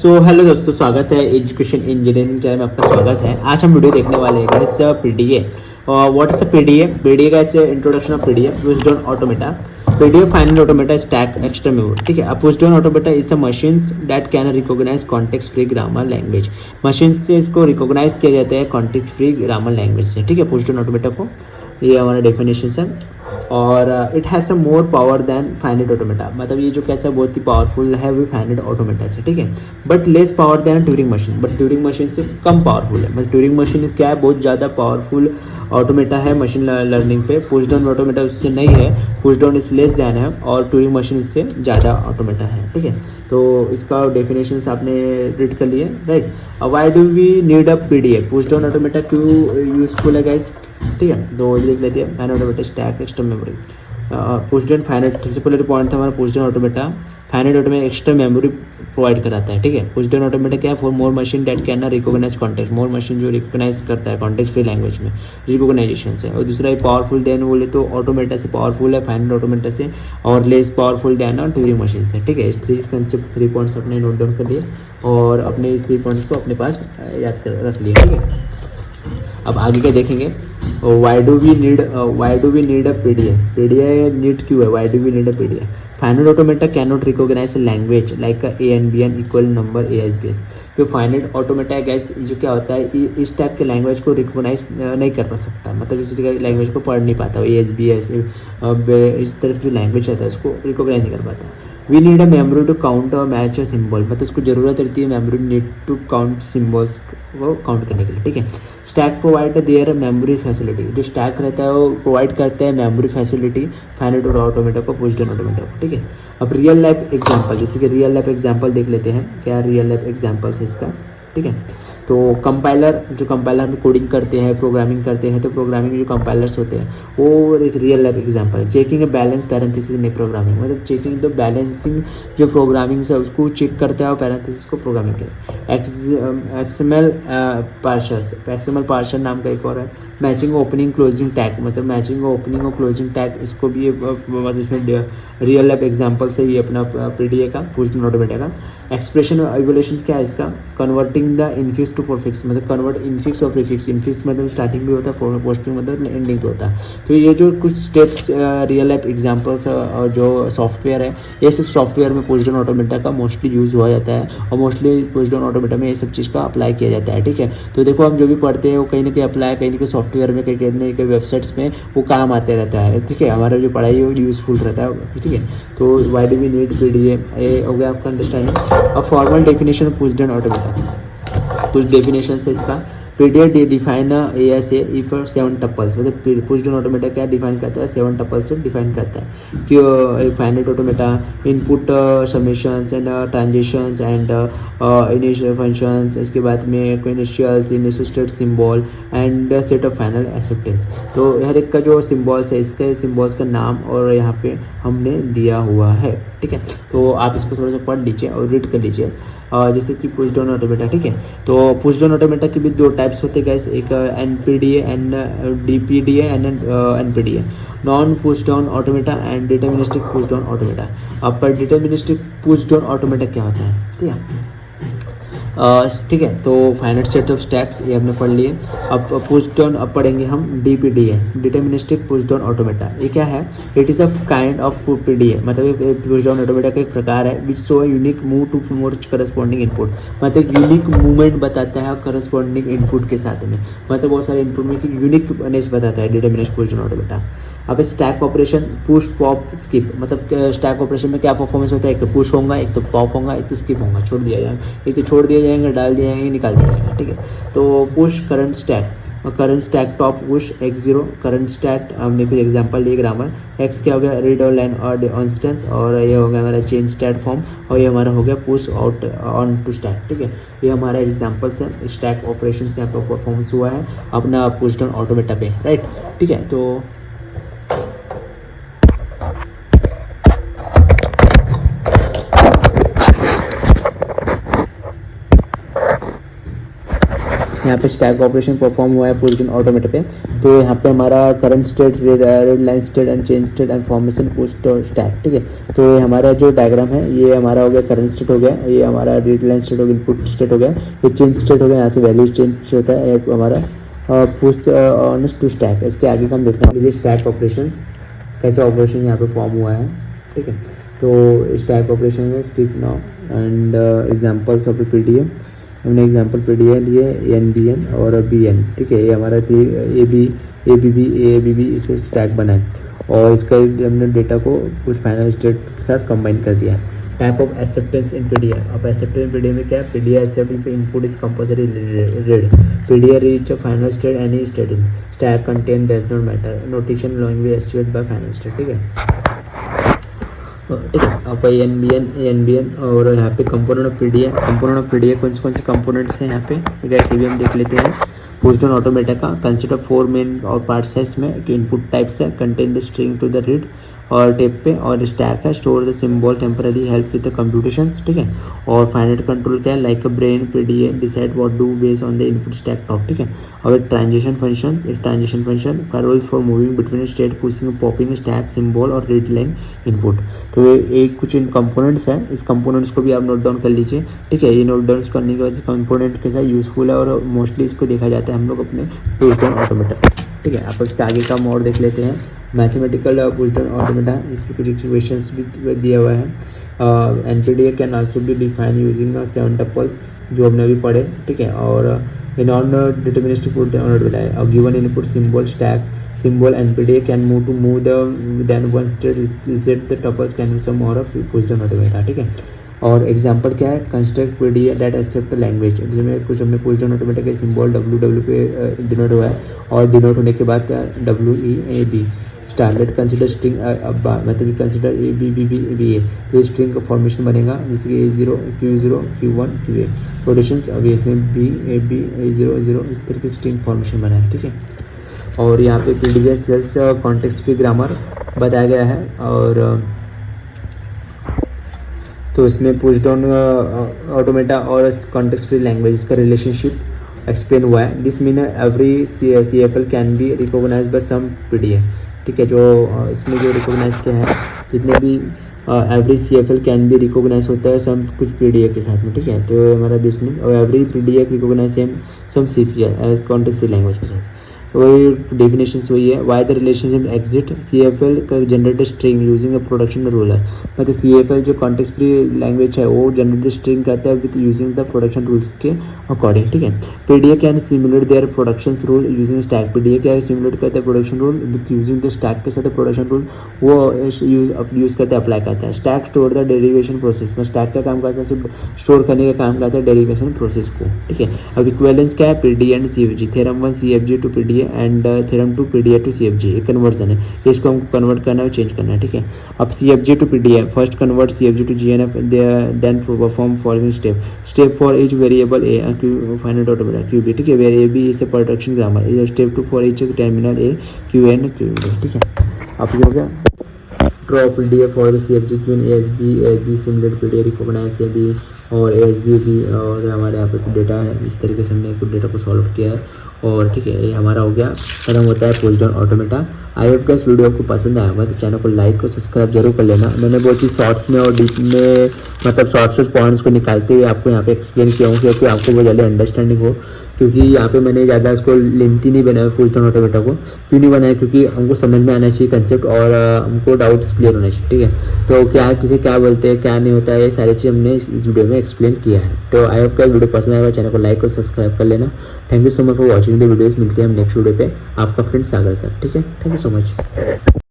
So hello दोस्तों, स्वागत है एजुकेशन इंजीनियरिंग चैनल में। आपका स्वागत है। आज हम वीडियो देखने वाले हैं इस PDA. What is a PDA? PDA का ऐसे introduction of PDA. Push down automata. PDA final automata stack extra memory. ठीक है। A push down automata is a machines that can recognise context free grammar language. Machine से इसको recognise किया जाता है context free grammar language से। ठीक है। पुश डाउन ऑटोमेटा को ये हमारा डेफिनेशन है। और it has a more power than finite automata. मतलब ये जो कैसा बहुत ही पावरफुल है वो फाइनाइट ऑटोमेटा से। ठीक है। But less power than Turing machine. But Turing machine से कम पावरफुल है। मतलब ट्यूरिंग मशीन क्या है, बहुत ज़्यादा पावरफुल ऑटोमेटा है मशीन लर्निंग पे। पुश डाउन ऑटोमेटा उससे नहीं है। Push down is less than है और ट्यूरिंग मशीन इससे ज़्यादा ऑटोमेटा है। ठीक है। तो इसका डेफिनेशंस आपने रीड कर लिए, right. Why do we need a PDA? Push down automata क्यों यूजफुल है गाइस? ठीक है। तो ये देख लेते हैं। Finite automata stack extra memory. Push down finite, सबसे पहले पॉइंट था हमारा push down automata. Finite automata extra memory provide कराता है। ठीक है। पुश डाउन ऑटोमेटा क्या है? For more machine that can recognise context. More machine जो रिकॉग्नाइज करता है कॉन्टेक्स्ट फ्री लैंग्वेज में रिकॉग्नाइजेशन से। और दूसरा पावरफुल देन बोले तो ऑटोमेटा से पावरफुल है फाइनाइट ऑटोमेटा से, और less powerful than Turing machine से। ठीक है। इस थ्री कंसेप्ट, 3 पॉइंट्स अपने नोट डाउन कर लिए और अपने इस 3 पॉइंट्स को अपने पास याद कर रख लिए। ठीक है। अब आगे क्या देखेंगे? Why do we need a PDA? PDA need क्यों है? Why do we need a PDA? Finite automata can not recognise language like A N B N equal number a's b's. जो finite automata है guys, जो क्या होता है, इस type के लैंग्वेज को रिकॉग्नाइज नहीं कर पा सकता। मतलब इस लैंग्वेज को पढ़ नहीं पाता। ए एस बी एस इस तरह जो लैंग्वेज रहता है उसको रिकॉग्नाइज नहीं कर पाता। We need a memory to count और मैच अ सिम्बल। मतलब उसको ज़रूरत रहती है memory need to count symbols को काउंट करने के लिए। ठीक है। Stack provide their memory facility. जो स्टैक रहता है वो प्रोवाइड करता है मेमोरी फैसिलिटी फाइनाइट ऑटोमेटा को, पुश डाउन ऑटोमेटा को। ठीक है। अब रियल लाइफ एग्जांपल, जैसे कि रियल लाइफ एग्जांपल देख लेते हैं। क्या रियल लाइफ एग्जांपल्स है इसका? ठीक है। तो कंपाइलर में कोडिंग करते हैं, प्रोग्रामिंग करते हैं, तो प्रोग्रामिंग जो कंपाइलर्स होते हैं वो एक रियल लाइफ एग्जांपल है। चेकिंग बैलेंस पैरेंथेसिस इन प्रोग्रामिंग। मतलब चेकिंग द बैलेंसिंग जो प्रोग्रामिंग है उसको चेक करता है और पैरेंथेसिस को प्रोग्रामिंग करता है। एक्सएमएल पार्सर नाम का एक और है। Matching opening closing tag. मतलब मैचिंग ओपनिंग और क्लोजिंग टैग, इसको भी मतलब इसमें रियल लाइफ एग्जांपल से ही अपना पीडीए का, पुश डाउन ऑटोमेटा का। एक्सप्रेशन इवोल्यूशन क्या है इसका? Converting the infix to prefix. मतलब कन्वर्ट इनफिक्स और प्रीफिक्स। इनफिक्स मतलब स्टार्टिंग भी होता है, पोस्टिंग मतलब एंडिंग भी होता है। तो ये जो कुछ स्टेप्स रियल लाइफ एग्जांपल्स जो सॉफ्टवेयर है, ये सब सॉफ्टवेयर में पुश डाउन ऑटोमेटा का मोस्टली यूज़ हुआ जाता है और मोस्टली पुश डाउन ऑटोमेटा में ये सब चीज़ का अप्लाई किया जाता है। ठीक है। तो देखो हम जो भी पढ़ते हैं वो कहीं ना कहीं अप्लाई, कहीं ना कहीं सॉफ्टवेयर में, कहीं ना कहीं वेबसाइट्स में वो काम आते रहता है। ठीक है। हमारा जो पढ़ाई है वो यूज़फुल रहता है। ठीक है। तो why do we need PDA, ये हो गया आपका अंडरस्टैंडिंग। अब formal definition push down automata. कुछ डेफिनेशन है इसका। PDA define as a if 7 tuples. मतलब पुश डाउन ऑटोमेटा क्या डिफाइन करता है? 7 टपल्स से डिफाइन करता है कि finite automata input summations and transitions and initial functions, इसके बाद में initial initial state symbol and set of final acceptance. तो हर एक का जो सिम्बॉल्स है, इसके सिम्बॉल्स का नाम और यहाँ पे हमने दिया हुआ है। ठीक है। तो आप इसको थोड़ा सा पढ़ लीजिए और रीड कर लीजिए। जैसे कि पुश डाउन ऑटोमेटा। ठीक है। तो पुश डाउन ऑटोमेटा के भी 2 टाइप्स होते हैं गाइस। एक NPDA and DPDA and NPDA. Non push down automata and deterministic push down automata. अब पर डिटर्मिनिस्टिक पुश डाउन ऑटोमेटा क्या होता है? ठीक है। ठीक है। तो फाइनाइट सेट ऑफ स्टैक्स ये हमने पढ़ लिए। अब पुश डाउन अब पढ़ेंगे हम DPDA, deterministic push down automata. ये क्या है? It is a kind of PDA. मतलब पुश डाउन ऑटोमेटा का एक प्रकार है which show unique move to more corresponding input. मतलब यूनिक मूवमेंट बताता है करस्पॉन्डिंग इनपुट के साथ में। मतलब बहुत सारे इनपुट में यूनिकनेस बताता है डिटर्मिनिस्टिक पुश डाउन ऑटोमेटा। अब stack operation push pop skip. मतलब स्टैक ऑपरेशन में क्या परफॉर्मेंस होता है? एक तो पुश होगा, एक तो पॉप होगा, एक तो स्किप होगा, छोड़ दिया जाएगा। एक तो छोड़ दिया जाएगा, डाल दिया जाएगा, निकाल दिया जाएगा। ठीक है। तो push current stack top push x0 current state. हमने कुछ एग्जांपल लिए ग्रामर। x क्या हो गया? रीड ऑन लाइन और इंस्टेंस, और ये हो गया हमारा चेंज स्टैट फॉर्म, और ये हमारा हो गया push out on to stack. ठीक है। ये हमारा एग्जांपल्स है स्टैक ऑपरेशन से यहाँ पर परफॉर्मेंस हुआ है अपना पुश डाउन ऑटोमेटा पे, राइट। ठीक है। तो यहाँ पे स्टैक ऑपरेशन परफॉर्म हुआ है पुश डाउन ऑटोमेटा पे। तो यहाँ पे हमारा current state, red line state and change state and formation post stack, ठीक है। तो ये हमारा जो डायग्राम है ये हमारा हो गया करंट स्टेट हो गया, ये हमारा रेड लाइन स्टेट हो गया, इनपुट स्टेट हो गया, ये चेंज स्टेट हो गया, यहाँ से वैल्यूज चेंज होता है, एक हमारा पुश ऑन टू स्टैक। इसके आगे का हम देखना है स्टैक ऑपरेशंस कैसे ऑपरेशन यहाँ पे फॉर्म हुआ है, ठीक है। तो स्टैक ऑपरेशन में skip now and examples of PDA, हमने एग्जांपल पीडीए लिए एनबीएन और बीएन, ठीक है। ये हमारा थी एबीबी इससे स्टैक बना है और इसका हमने डेटा को कुछ फाइनल स्टेट के साथ कंबाइन कर दिया है। Type of acceptance in PDA, अब एक्सेप्टेंस इन पीडीए में क्या है, PDA accept input is compulsory read, PDA reach final state any state in stack content does not matter, notation long estimate by final state, ठीक है। ठीक है। अब एनबीएन और यहाँ पे कंपोनेंट ऑफ पीडीए कौन से कंपोनेंट्स हैं यहाँ पे वैसे भी हम देख लेते हैं। पुश डाउन ऑटोमेटा का कंसिस्ट ऑफ 4 मेन और पार्ट्स है इसमें कि इनपुट टाइप्स है, contain the string to the read और टेप पे, और स्टैक है store the symbol temporary help with the computations, ठीक है। और फाइनाइट कंट्रोल क्या है, like a brain PDA decide what do based on the input stack top, ठीक है। और एक transition function for rules for moving between state pushing popping stack symbol और रीड लाइन इनपुट। तो ये एक कुछ इन कंपोनेंट्स हैं, इस कंपोनेंट्स को भी आप नोट डाउन कर लीजिए, ठीक है। ये नोट डाउन करने के बाद इस कंपोनेंट के साथ यूजफुल है और मोस्टली इसको देखा जाता है हम लोग अपने पुश डाउन ऑटोमेटा, ठीक है। आप इसके आगे का मोड देख लेते हैं, मैथमेटिकल पुश डाउन ऑटोमेटा। इसमें कुछ इक्वेशंस भी दिया हुआ है। NPDA can also be define using 7 tuples जो हमने अभी पढ़े, ठीक है। और non deterministic push down automata है, given input symbol stack symbol NPDA can move the then one state reset the tuples can be some और push down ऑटोमेटा, ठीक है। और एग्जांपल क्या है, construct PDA that accept language, जिसमें कुछ हमने पुश डाउन ऑटोमेटा का सिंबल डब्ल्यू पे डिनोट हुआ है और डिनोट होने के बाद WEAB स्टैंडर्ड कंसिडर स्ट्रिंग मतलब कंसिडर ABBBA, तो स्ट्रिंग का फॉर्मेशन बनेगा जैसे कि A0 Q0 Q1 QA प्रोटेशंस, अभी इसमें BAB A00 इस तरह की स्ट्रिंग फॉर्मेशन बना है, ठीक है। और यहाँ पे PDA cells context free grammar बताया गया है। और तो इसमें पुश डाउन ऑटोमेटा और कॉन्टेक्स्ट फ्री लैंग्वेज का रिलेशनशिप एक्सप्लेन हुआ है। This mean every CFL can be recognise by some PDA, ठीक है। जो इसमें जो रिकॉग्नाइज किया है जितने भी every CFL can be recognise होता है सम कुछ पीडीए के साथ में, ठीक है। तो हमारा दिस मीन और every PDA recognise some CFL as context free language के साथ, वही डेफिनेशन वही है। Why the relationship exit, CFL का generate string using a production rule है, मतलब CFL जो कॉन्टेक्स्ट फ्री लैंग्वेज है वो जनरेट स्ट्रिंग करता है with using the production rules के अकॉर्डिंग, ठीक है। PDA can simulate their production rule using stack, PDA क्या सिमुलेट करता है production rule with using the stack के साथ प्रोडक्शन रूल वो यूज करते हैं, अप्लाई करता है। Stack store the derivation process में, स्टैक का काम करता है सिर्फ स्टोर करने का काम करता है डेरिवेशन प्रोसेस को, ठीक है। अब इक्विवेलेंस क्या है, PDA and CFG, theorem 1 CFG to PDA and theorem 2 PDA to CFG, एक कन्वर्जन है, इसको हमको कन्वर्ट करना है और चेंज करना है, ठीक है। अब CFG to PDA, first convert CFG to GNF then perform following step for each variable A finite automata QB, ठीक है। Where AB is a production grammar, is step 2 for each terminal A QN QB, ठीक है। अब ये हो गया draw PDA for CFG queen ASB simulate PDA recognise AB और ASB भी, और हमारे यहाँ पे कुछ डेटा है, इस तरीके से हमने कुछ डेटा को सॉल्व किया है और ठीक है ये हमारा हो गया खत्म होता है push down automata. I hope का इस वीडियो आपको पसंद आया होगा तो चैनल को लाइक और सब्सक्राइब जरूर कर लेना। मैंने बहुत ही शॉर्ट्स में और डीप में मतलब शॉर्ट्स पॉइंट्स को निकालते हुए आपको यहाँ पे एक्सप्लेन किया हूँ क्योंकि आपको बहुत जल्दी अंडरस्टैंडिंग हो, क्योंकि यहाँ पे मैंने ज़्यादा इसको लेंथी नहीं बनाया पुश डाउन ऑटोमेटा को। क्यों नहीं बनाया, क्योंकि हमको समझ में आना चाहिए कंसेप्ट और हमको डाउट्स क्लियर होना चाहिए, ठीक है। तो क्या किसे क्या बोलते हैं क्या नहीं होता है ये सारी चीज़ हमने इस वीडियो में एक्सप्लेन किया है। तो आई होप का वीडियो पसंद आएगा, चैनल को लाइक और सब्सक्राइब कर लेना। Thank you so much for watching the videos. मिलते हैं हम नेक्स्ट वीडियो पे, आपका फ्रेंड सागर सर, ठीक है। Thank you so much.